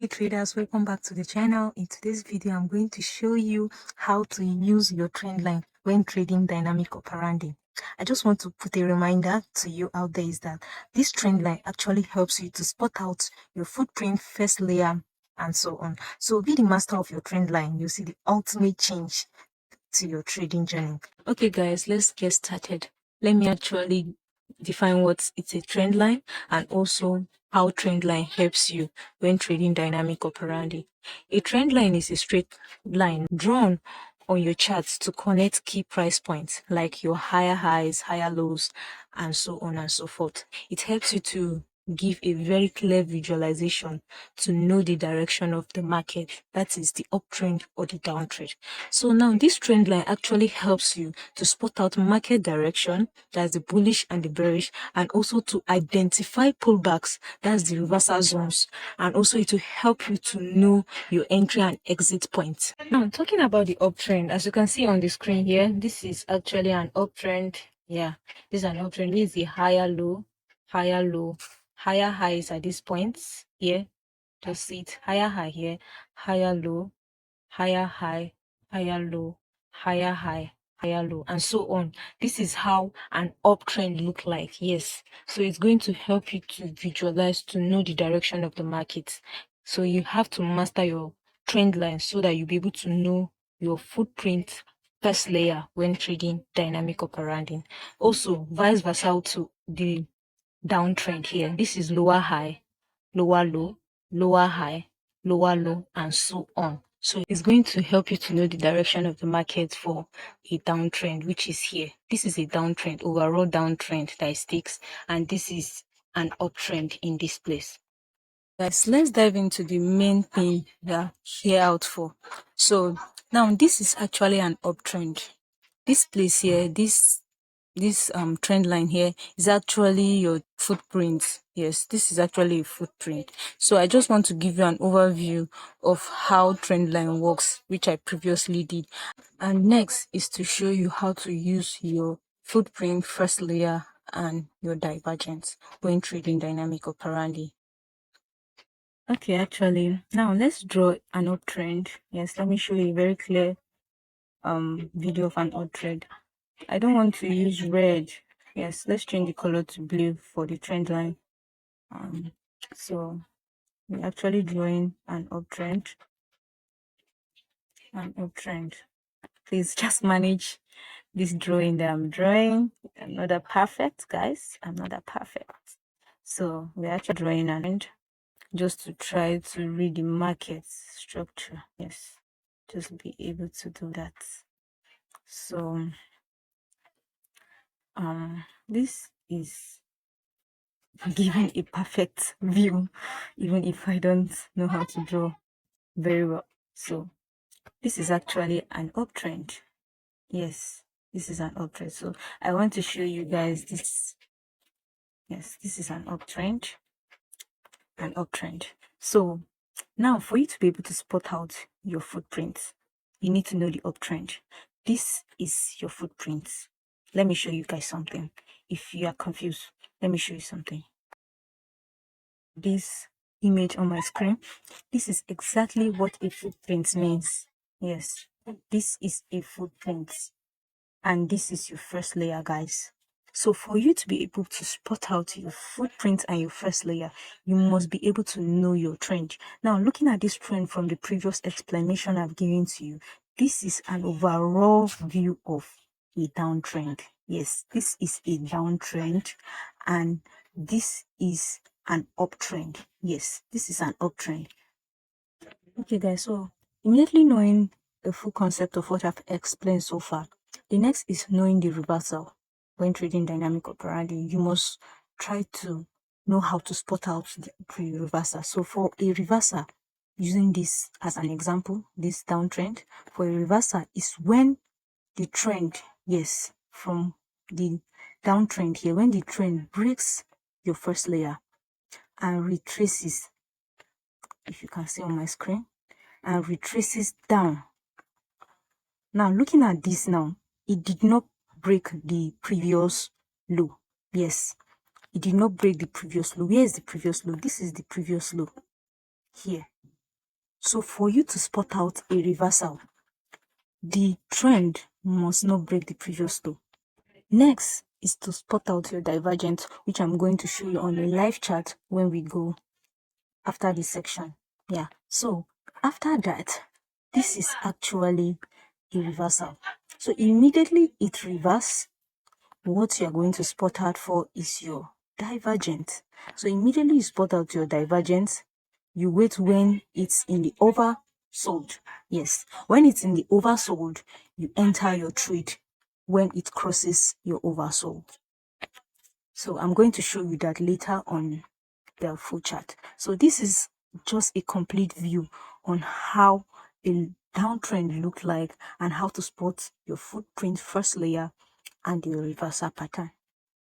Hey traders, welcome back to the channel. In today's video, I'm going to show you how to use your trend line when trading dynamic operandi. I just want to put a reminder to you out there is that this trend line actually helps you to spot out your footprint, first layer, and so on. So be the master of your trend line. You'll see the ultimate change to your trading journey. Okay guys, let's get started. Let me actually define what it's a trend line and also how trend line helps you when trading dynamic operandi. A trend line is a straight line drawn on your charts to connect key price points like your higher highs, higher lows, and so on and so forth. It helps you to give a very clear visualization to know the direction of the market, that is the uptrend or the downtrend. So now this trend line actually helps you to spot out market direction, that's the bullish and the bearish, and also to identify pullbacks, that's the reversal zones, and also it will help you to know your entry and exit points. Now talking about the uptrend, as you can see on the screen here, this is actually an uptrend. Yeah, this is an uptrend. This is the higher low, higher low, higher highs at these points here. Just see it, higher high here, higher low, higher high, higher low, higher high, higher low, and so on. This is how an uptrend look like. Yes, so it's going to help you to visualize, to know the direction of the market. So you have to master your trend line so that you'll be able to know your footprint first layer when trading dynamic operandi. Also vice versa to the downtrend here. This is lower high, lower low, lower high, lower low, and so on. So it's going to help you to know the direction of the market for a downtrend, which is here. This is a downtrend, overall downtrend that sticks, and this is an uptrend in this place. Guys, let's dive into the main thing we are here out for. So now this is actually an uptrend. This place here, this trend line here is actually your footprint. Yes, this is actually a footprint. So I just want to give you an overview of how trend line works, which I previously did. And next is to show you how to use your footprint, first layer, and your divergence when trading dynamic operandi. Okay, actually, now let's draw an uptrend. Yes, let me show you a very clear video of an uptrend. I don't want to use red. Yes, let's change the color to blue for the trend line. So we're actually drawing an uptrend. Please just manage this drawing that I'm drawing. I'm not that perfect, guys. I'm not that perfect. So we're actually drawing an trend just to try to read the market structure. Yes, just be able to do that. So this is giving a perfect view, even if I don't know how to draw very well. So this is actually an uptrend. Yes, this is an uptrend. So I want to show you guys this. Yes, this is an uptrend. So now for you to be able to spot out your footprints, you need to know the uptrend. This is your footprint. Let me show you guys something. If you are confused, let me show you something. This image on my screen, this is exactly what a footprint means. Yes, this is a footprint, and this is your first layer, guys. So for you to be able to spot out your footprint and your first layer, you must be able to know your trend. Now, looking at this trend from the previous explanation I've given to you, this is an overall view of a downtrend. Yes, this is a downtrend, and this is an uptrend. Yes, this is an uptrend. Okay, guys, so immediately knowing the full concept of what I've explained so far, the next is knowing the reversal. When trading dynamic operandi, you must try to know how to spot out the reversal. So for a reversal, using this as an example, this downtrend, for a reversal is when the trend, yes, from the downtrend here, when the trend breaks your first layer and retraces, if you can see on my screen, and retraces down. Now looking at this now, it did not break the previous low. Yes, it did not break the previous low. Where is the previous low? This is the previous low here. So for you to spot out a reversal, the trend must not break the previous low. Next is to spot out your divergence, which I'm going to show you on a live chart when we go after this section. Yeah, so after that, this is actually a reversal. So immediately it reverses, what you're going to spot out for is your divergence. So immediately you spot out your divergence, you wait when it's in the oversold. Yes, when it's in the oversold, you enter your trade when it crosses your oversold. So I'm going to show you that later on the full chart. So this is just a complete view on how a downtrend look like and how to spot your footprint first layer and your reversal pattern.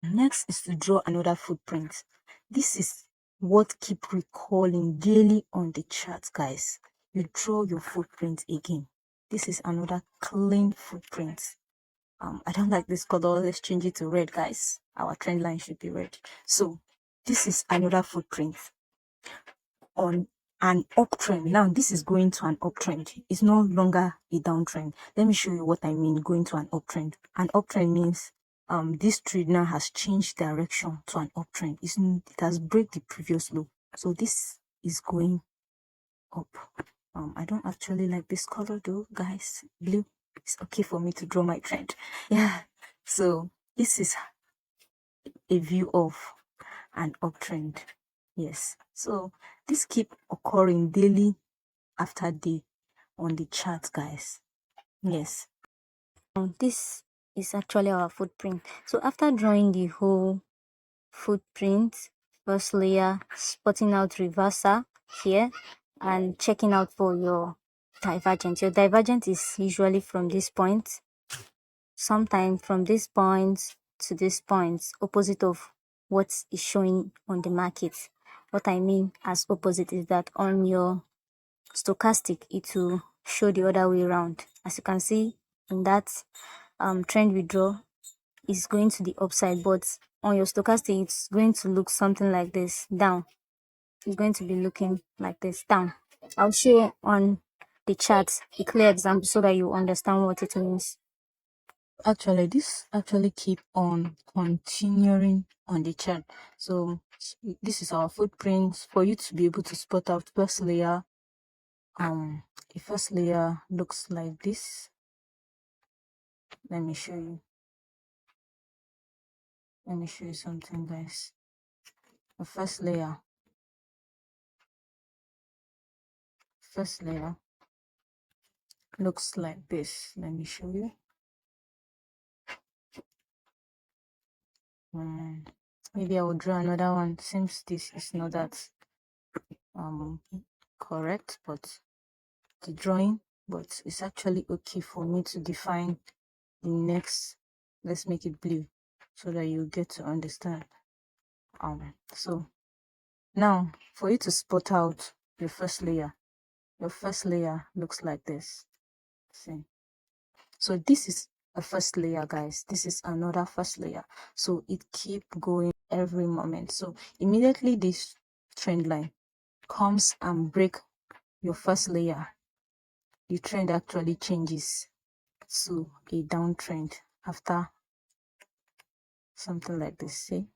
Next is to draw another footprint. This is what keep recalling daily on the chart, guys. You draw your footprint again. This is another clean footprint. I don't like this color. Let's change it to red, guys. Our trend line should be red. So this is another footprint on an uptrend. Now this is going to an uptrend. It's no longer a downtrend. Let me show you what I mean going to an uptrend. An uptrend means this trade now has changed direction to an uptrend. It has break the previous low. So this is going up. I don't actually like this color though, guys. Blue. It's okay for me to draw my trend. Yeah. So this is a view of an uptrend. Yes, so this keep occurring daily after day on the chart, guys. Yes, this is actually our footprint. So after drawing the whole footprint, first layer, spotting out reversal here and checking out for your divergence. Your divergence is usually from this point, sometimes from this point to this point, opposite of what is showing on the market. What I mean as opposite is that on your stochastic, it will show the other way around. As you can see in that trend we draw, is going to the upside, but on your stochastic it's going to look something like this, down. It's going to be looking like this, down. I'll show on the chart a clear example so that you understand what it means. actually this actually keep on continuing on the chart. So this is our footprint. For you to be able to spot out first layer, the first layer looks like this. Let me show you something, guys. The first layer looks like this. Let me show you. Maybe I will draw another one since this is not that correct, but the drawing, but it's actually okay for me to define the next. Let's make it blue so that you get to understand. So now for you to spot out your first layer looks like this. See, so this is a first layer, guys. This is another first layer, so it keep going every moment. So immediately this trend line comes and break your first layer, the trend actually changes to a downtrend after something like this. See,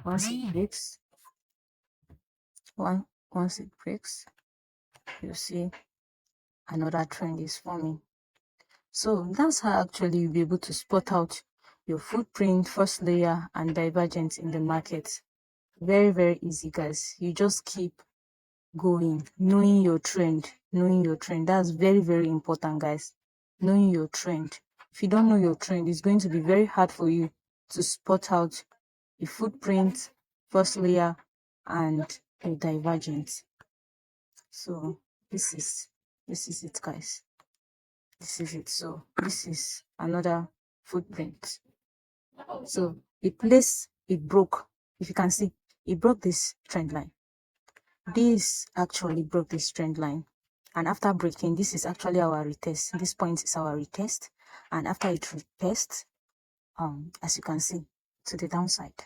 once it breaks, once it breaks, you see another trend is forming. So that's how actually you'll be able to spot out your footprint, first layer, and divergence in the market. Very, very easy, guys. You just keep going, knowing your trend. That's very, very important, guys. Knowing your trend. If you don't know your trend, it's going to be very hard for you to spot out a footprint, first layer, and a divergence. So this is it, guys. This is it. So this is another footprint. So the place it broke, if you can see, it broke this trend line. This actually broke this trend line, and after breaking, this is actually our retest. This point is our retest, and after it retests, as you can see, to the downside.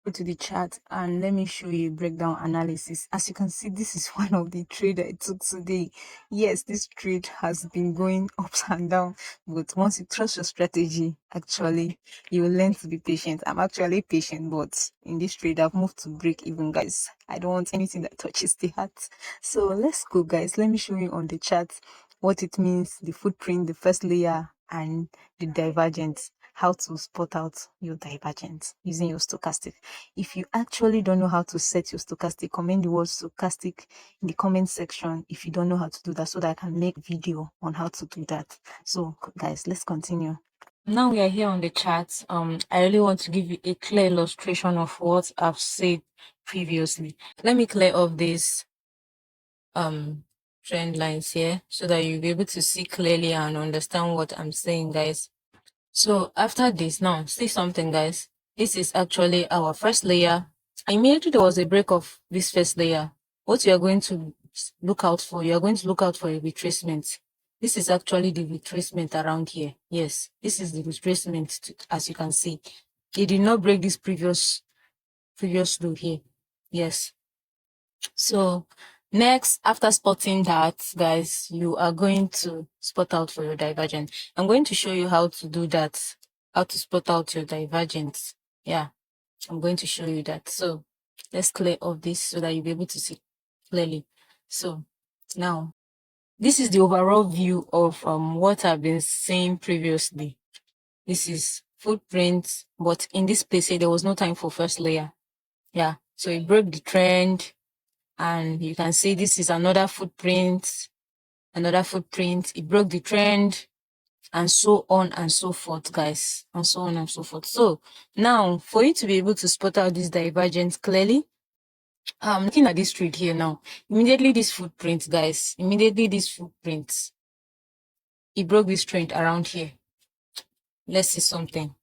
Go to the chart and let me show you a breakdown analysis. As you can see, this is one of the trade I took today. Yes, this trade has been going ups and down, but once you trust your strategy, actually you will learn to be patient. I'm actually patient, but in this trade I've moved to break even, guys. I don't want anything that touches the heart. So let's go, guys. Let me show you on the chart what it means, the footprint, the first layer, and the divergence, how to spot out your divergence using your stochastic. If you actually don't know how to set your stochastic, comment the word stochastic in the comment section if you don't know how to do that, so that I can make video on how to do that. So guys, let's continue. Now we are here on the chart. I really want to give you a clear illustration of what I've said previously. Let me clear off this trend lines here so that you'll be able to see clearly and understand what I'm saying, guys. So after this, now see something, guys. This is actually our first layer. Immediately there was a break of this first layer. What you are going to look out for, you are going to look out for a retracement. This is actually the retracement around here. Yes, this is the retracement, as you can see. It did not break this previous low here. Yes. So next, after spotting that, guys, you are going to spot out for your divergence. I'm going to show you how to do that, how to spot out your divergence. Yeah, I'm going to show you that. So let's clear off this so that you'll be able to see clearly. So now, this is the overall view of what I've been saying previously. This is footprint, but in this place here, there was no time for first layer. Yeah, so it broke the trend, and you can see this is another footprint, it broke the trend, and so on and so forth, guys, and so on and so forth. So now, for you to be able to spot out this divergence clearly, I'm looking at this trade here now. Immediately this footprint, guys, it broke this trend around here. Let's see something.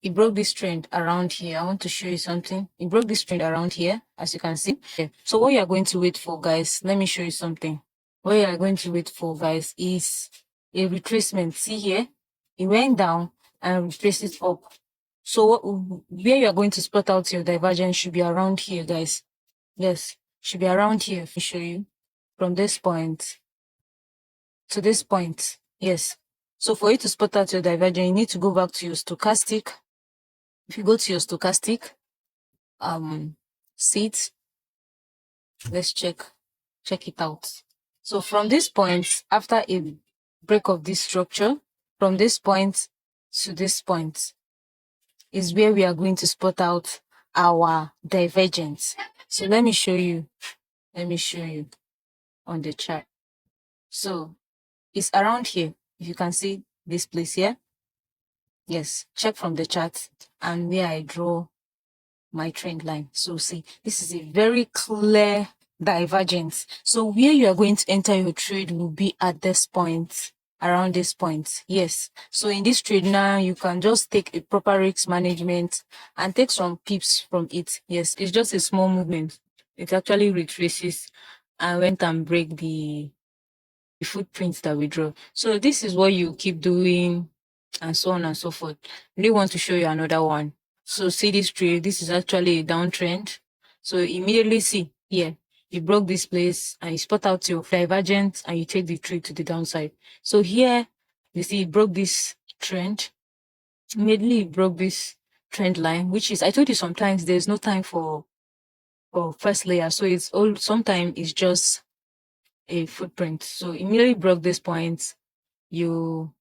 It broke this trend around here. I want to show you something. It broke this trend around here, as you can see. So what you are going to wait for, guys, let me show you something. What you are going to wait for, guys, is a retracement. See here, it went down and retraced it up. So where you are going to spot out your divergence should be around here, guys. Yes, should be around here. Let me show you from this point to this point. Yes. So for you to spot out your divergence, you need to go back to your stochastic. If you go to your stochastic, seat, let's check it out. So from this point, after a break of this structure, from this point to this point is where we are going to spot out our divergence. So let me show you on the chart. So it's around here. If you can see this place here, yes, check from the chart and where I draw my trend line. So see, this is a very clear divergence. So where you are going to enter your trade will be at this point, around this point. Yes. So in this trade now, you can just take a proper risk management and take some pips from it. Yes, it's just a small movement. It actually retraces and went and break the footprints that we draw. So this is what you keep doing, and so on and so forth. I really want to show you another one. So see this trade, this is actually a downtrend. So immediately see here, you broke this place and you spot out your divergence and you take the trade to the downside. So here, you see it broke this trend. Immediately it broke this trend line, which is, I told you sometimes there's no time for first layer. So it's all, sometimes it's just a footprint. So immediately broke this point, you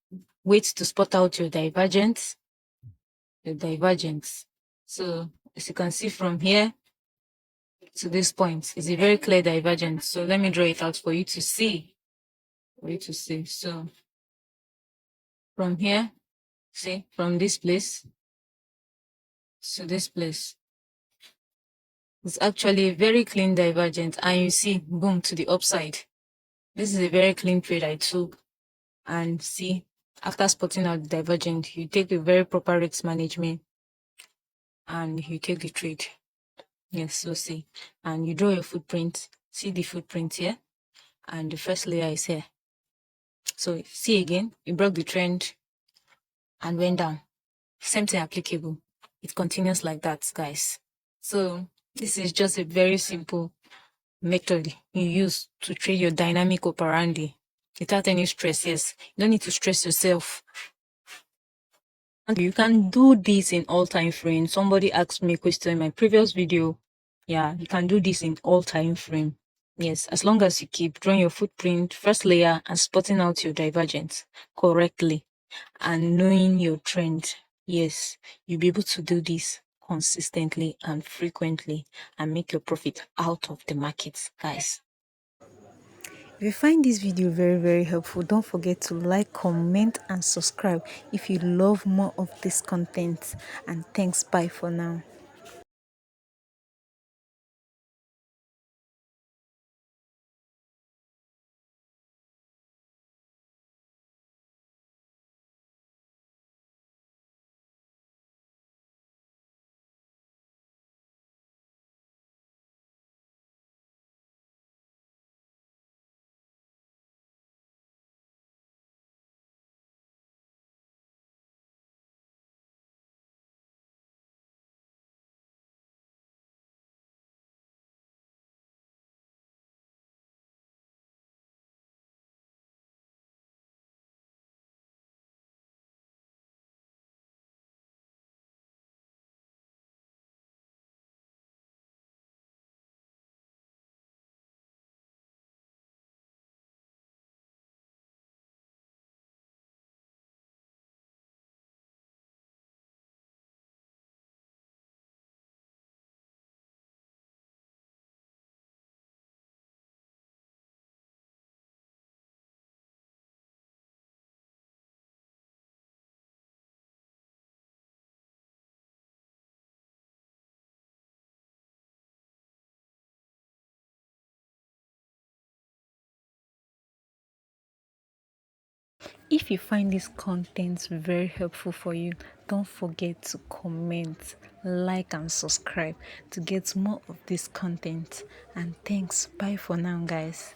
wait to spot out your divergence. So as you can see from here to this point, it's a very clear divergence. So let me draw it out for you to see. So from here, see, from this place to this place, it's actually a very clean divergence. And you see, boom, to the upside. This is a very clean trade I took. And see, after spotting out the divergence, you take a very proper risk management and you take the trade. Yes, so see, and you draw your footprint. See the footprint here, and the first layer is here. So see again, you broke the trend and went down. Same thing applicable. it continues like that, guys. So this is just a very simple method you use to trade your dynamic operandi without any stress. Yes, you don't need to stress yourself. And you can do this in all time frame. Somebody asked me a question in my previous video. Yeah, you can do this in all time frame. Yes, as long as you keep drawing your footprint, first layer, and spotting out your divergence correctly and knowing your trend. Yes, you'll be able to do this consistently and frequently and make your profit out of the markets, guys. If you find this video very helpful, don't forget to like, comment and subscribe if you love more of this content. And thanks, bye for now. If you find this content very helpful for you, don't forget to comment, like and subscribe to get more of this content. And thanks, bye for now, guys.